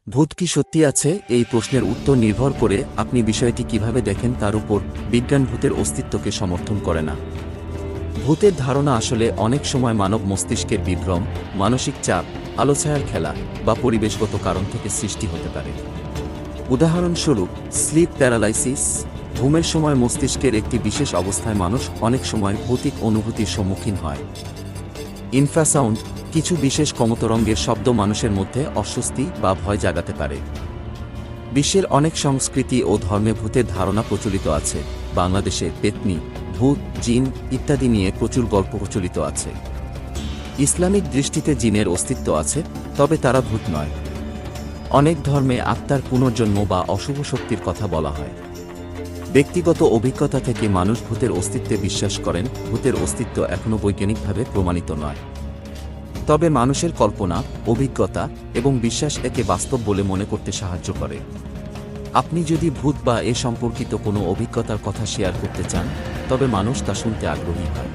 ভূত কি সত্যি আছে? এই প্রশ্নের উত্তর নির্ভর করে আপনি বিষয়টি কিভাবে দেখেন তার উপর। বিজ্ঞান ভূতের অস্তিত্বকে সমর্থন করে না। ভূতের ধারণা আসলে অনেক সময় মানব মস্তিষ্কের বিভ্রম, মানসিক চাপ, আলোছায়ার খেলা বা পরিবেশগত কারণ থেকে সৃষ্টি হতে পারে। উদাহরণস্বরূপ, স্লিপ প্যারালাইসিস, ঘুমের সময় মস্তিষ্কের একটি বিশেষ অবস্থায় মানুষ অনেক সময় ভৌতিক অনুভূতির সম্মুখীন হয়। ইনফ্রাসাউন্ড, কিছু বিশেষ কমতরঙ্গের শব্দ মানুষের মধ্যে অস্বস্তি বা ভয় জাগাতে পারে। বিশ্বের অনেক সংস্কৃতি ও ধর্মে ভূতের ধারণা প্রচলিত আছে। বাংলাদেশে পেতনি, ভূত, জিন ইত্যাদি নিয়ে প্রচুর গল্প প্রচলিত আছে। ইসলামিক দৃষ্টিতে জিনের অস্তিত্ব আছে, তবে তারা ভূত নয়। অনেক ধর্মে আত্মার পুনর্জন্ম বা অশুভ শক্তির কথা বলা হয়। ব্যক্তিগত অভিজ্ঞতা থেকে মানুষ ভূতের অস্তিত্বে বিশ্বাস করেন। ভূতের অস্তিত্ব এখনও বৈজ্ঞানিকভাবে প্রমাণিত নয়, তবে মানুষের কল্পনা, অভিজ্ঞতা এবং বিশ্বাস একে বাস্তব বলে মনে করতে সাহায্য করে। আপনি যদি ভূত বা এ সম্পর্কিত কোনো অভিজ্ঞতার কথা শেয়ার করতে চান, তবে মানুষ তা শুনতে আগ্রহী হয়।